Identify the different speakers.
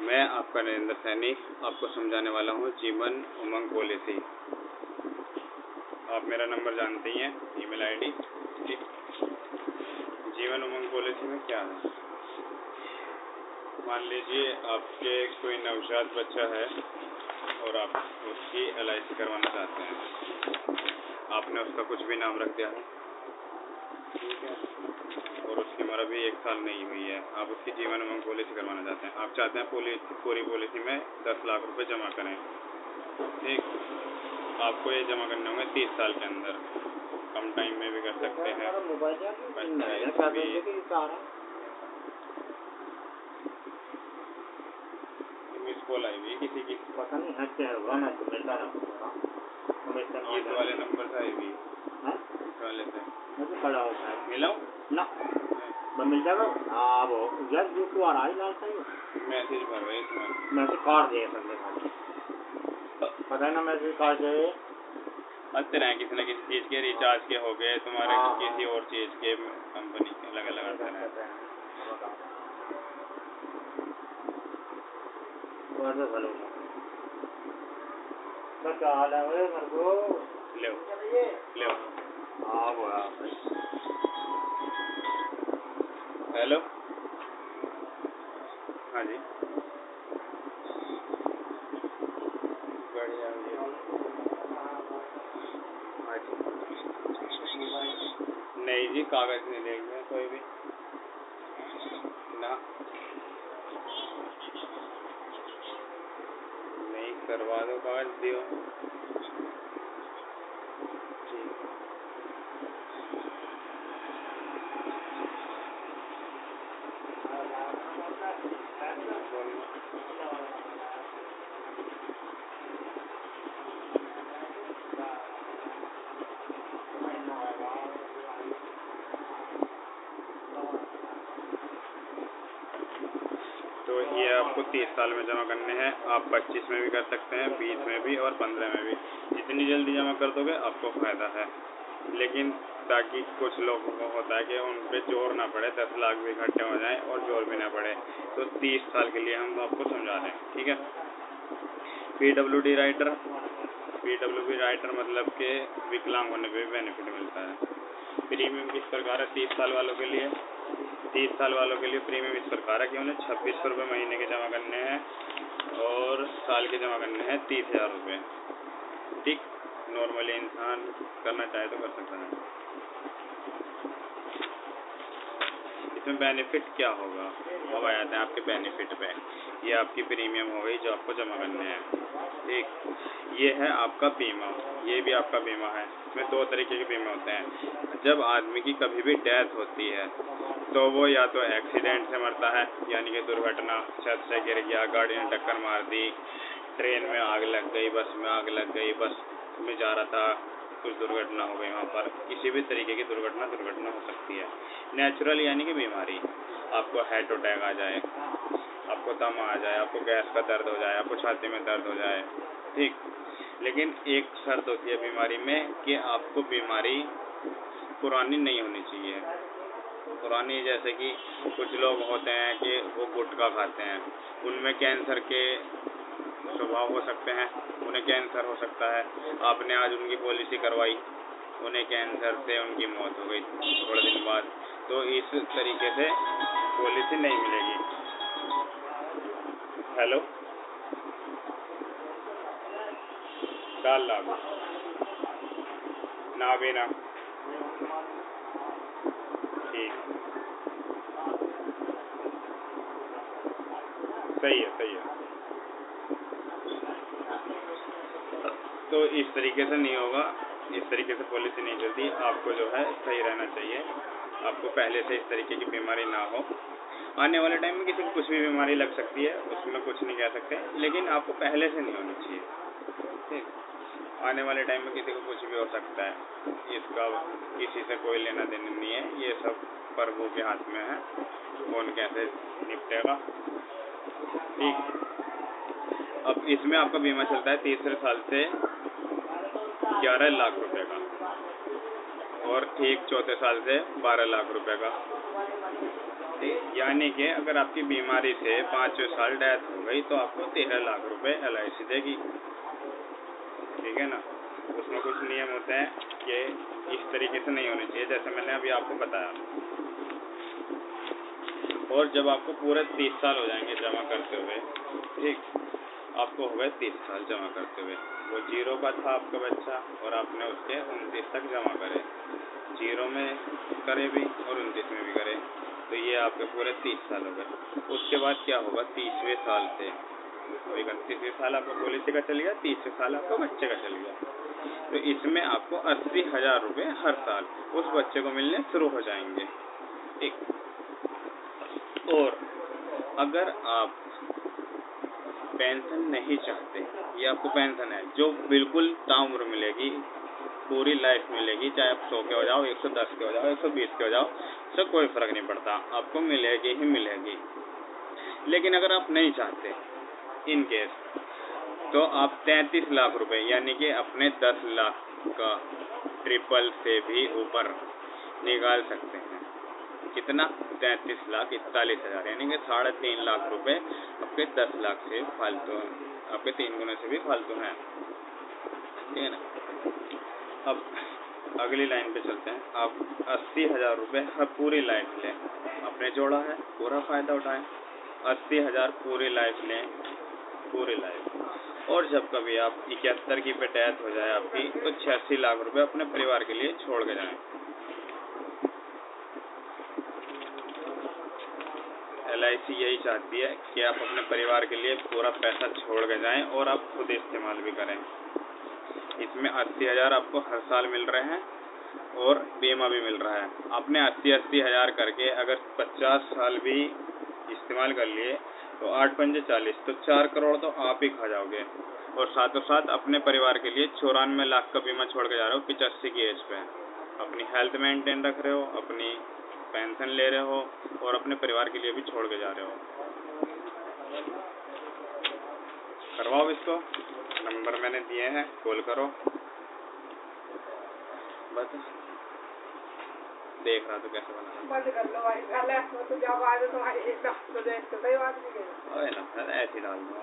Speaker 1: मैं आपका नरेंद्र सैनी आपको समझाने वाला हूँ जीवन उमंग पॉलिसी। आप मेरा नंबर जानते ही हैं, email ID. Jeevan Umang policy में क्या है, मान लीजिए आपके कोई नवजात बच्चा है और आप उसकी LIC करवाना चाहते हैं। आपने उसका कुछ भी नाम रख दिया है, ठीक है, और उसकी उम्र अभी 1 साल नहीं हुई है। आप उसकी जीवन उमंग पॉलिसी करवाना चाहते हैं। आप चाहते हैं पूरी पॉलिसी में 10 लाख रुपए जमा करें, ठीक। आपको ये जमा करने होंगे 30 साल के अंदर। कम टाइम में भी कर सकते हैं। मिस कॉल आई हुई किसी की,
Speaker 2: पता नहीं है क्या होगा ना, तो मिलता रहा
Speaker 1: इस वाले नंबर से आई हुई, इस वाले से
Speaker 2: मुझे खड़ा होता है
Speaker 1: मिलाओ
Speaker 2: ना, मैं मिल जाएगा। हाँ वो यार जो तू आ रहा है लाल सही
Speaker 1: मैसेज भर रहे इसमें,
Speaker 2: मैसेज कार्ड दे सकते पता है ना, मैसेज कार्ड दे
Speaker 1: आते रहे किसी न किसी चीज़ के, रिचार्ज के हो गए तुम्हारे, किसी और चीज़ के, कंपनी के अलग अलग आते हैं।
Speaker 2: क्या हाल है मेरे को
Speaker 1: ले
Speaker 2: हाँ बोला
Speaker 1: हेलो, हाँ जी, बढ़िया नहीं जी, कागज नहीं लेंगे कोई भी ना, नहीं करवा दो, कागज दियो। तो ये आपको 30 साल में जमा करने हैं। आप 25 में भी कर सकते हैं, 20 में भी और 15 में भी। जितनी जल्दी जमा कर दोगे आपको फ़ायदा है, लेकिन ताकि कुछ लोगों को होता है कि उन पे जोर ना पड़े, 10 लाख भी इकट्ठे हो जाएं और जोर भी ना पड़े, तो 30 साल के लिए हम आपको समझा रहे हैं, ठीक है। PWD राइटर, PWD राइटर मतलब कि विकलांग होने पर भी बेनिफिट मिलता है। प्रीमियम किस प्रकार है 30 साल वालों के लिए? 30 साल वालों के लिए प्रीमियम इस प्रकार है कि उन्हें 2600 रुपये महीने के जमा करने हैं और साल के जमा करने हैं 30,000 रुपये, ठीक। नॉर्मली इंसान करना चाहे तो कर सकता है। इसमें बेनिफिट क्या होगा, अब आ जाते हैं आपके बेनिफिट पे। ये आपकी प्रीमियम हो गई जो आपको जमा करने हैं, ठीक। ये है आपका बीमा, ये भी आपका बीमा है। इसमें 2 तरीके के बीमा होते हैं। जब आदमी की कभी भी डेथ होती है तो वो या तो एक्सीडेंट से मरता है, यानी कि दुर्घटना, छत से गिर गया, गाड़ी ने टक्कर मार दी, ट्रेन में आग लग गई, बस में आग लग गई, बस में जा रहा था, कुछ दुर्घटना हो गई वहाँ पर, किसी भी तरीके की दुर्घटना हो सकती है। नेचुरल यानी कि बीमारी, आपको हार्ट अटैक आ जाए, आपको दम आ जाए, आपको गैस का दर्द हो जाए, आपको छाती में दर्द हो जाए, ठीक। लेकिन एक शर्त होती है बीमारी में कि आपको बीमारी पुरानी नहीं होनी चाहिए। पुरानी जैसे कि कुछ लोग होते हैं कि वो गुटखा खाते हैं, उनमें कैंसर के स्वभाव हो सकते हैं, उन्हें कैंसर हो सकता है। आपने आज उनकी पॉलिसी करवाई, उन्हें कैंसर से उनकी मौत हो गई थोड़े दिन बाद, तो इस तरीके से पॉलिसी नहीं मिलेगी। हेलो, 4 लाख ना भी ना, ठीक, सही है। तो इस तरीके से नहीं होगा, इस तरीके से पॉलिसी नहीं चलती। आपको जो है सही रहना चाहिए, आपको पहले से इस तरीके की बीमारी ना हो। आने वाले टाइम में किसी को कुछ भी बीमारी लग सकती है, उसमें कुछ नहीं कह सकते, लेकिन आपको पहले से नहीं होनी चाहिए, ठीक। आने वाले टाइम में किसी को कुछ भी हो सकता है, इसका किसी से कोई लेना देना नहीं है, ये सब प्रभु के हाथ में है, कौन कैसे निपटेगा, ठीक। अब इसमें आपका बीमा चलता है तीसरे साल से 11 लाख रुपए का, और ठीक चौथे साल से 12 लाख रुपए का, यानी कि अगर आपकी बीमारी से 5वें साल डेथ हो गई तो आपको 13 लाख रुपए LIC देगी। ठीक है ना। उसमें कुछ नियम होते हैं कि इस तरीके से नहीं होने चाहिए, जैसे मैंने अभी आपको बताया। और जब आपको पूरे 30 साल हो जाएंगे जमा करते हुए, ठीक, आपको हो गए 30 साल जमा करते हुए, वो 0 का था आपका बच्चा और आपने उसके 29 तक जमा करे, 0 में करे भी और 29 में भी करे, तो ये आपके पूरे 30 साल हो गए। उसके बाद क्या होगा, 30वें साल से 31वें साल आपका पॉलिसी का चल गया, 30वें साल आपका बच्चे का चल गया, तो इसमें आपको 80,000 रुपये हर साल उस बच्चे को मिलने शुरू हो जाएंगे। ठीक। और अगर आप पेंशन नहीं चाहते, ये आपको पेंशन है जो बिल्कुल ताउम्र मिलेगी, पूरी लाइफ मिलेगी, चाहे आप 100 के हो जाओ, 110 के हो जाओ, 120 के हो जाओ, इससे कोई फर्क नहीं पड़ता, आपको मिलेगी ही मिलेगी। लेकिन अगर आप नहीं चाहते इन केस, तो आप 33 लाख रुपए यानी कि अपने 10 लाख का ट्रिपल से भी ऊपर निकाल सकते हैं। कितना, 33,41,000 यानी कि 3.5 लाख रुपए आपके 10 लाख से फालतू, आपके 3 गुने से भी फालतू हैं। ठीक है ना। अब अगली लाइन पे चलते हैं। आप 80,000 रुपये हर पूरी लाइफ लें, आपने जोड़ा है पूरा फायदा उठाएं, 80,000 पूरी लाइफ लें, पूरी लाइफ। और जब कभी आप 71 की पे डेथ हो जाए आपकी, तो 86 लाख रुपए अपने परिवार के लिए छोड़ के जाएं। LIC यही चाहती है कि आप अपने परिवार के लिए पूरा पैसा छोड़ के जाएं और आप खुद इस्तेमाल भी करें। इसमें 80,000 आपको हर साल मिल रहे हैं और बीमा भी मिल रहा है। आपने 80 हज़ार करके अगर 50 साल भी इस्तेमाल कर लिए तो 8 पंजे 40, तो 4 करोड़ तो आप ही खा जाओगे। और साथों साथ अपने परिवार के लिए 94 लाख का बीमा छोड़ के जा रहे हो 85 की एज पे। अपनी हेल्थ मेंटेन रख रहे हो, अपनी पेंशन ले रहे हो और अपने परिवार के लिए भी छोड़ के जा रहे हो। करवाओ इसको, नंबर मैंने दिए हैं, कॉल करो। बस देख रहा तो कैसे बना बंद कर लो भाई, तो जब आ जाए तुम्हारी एक तो देख तो सही बात नहीं है ना, ऐसे डाल दो।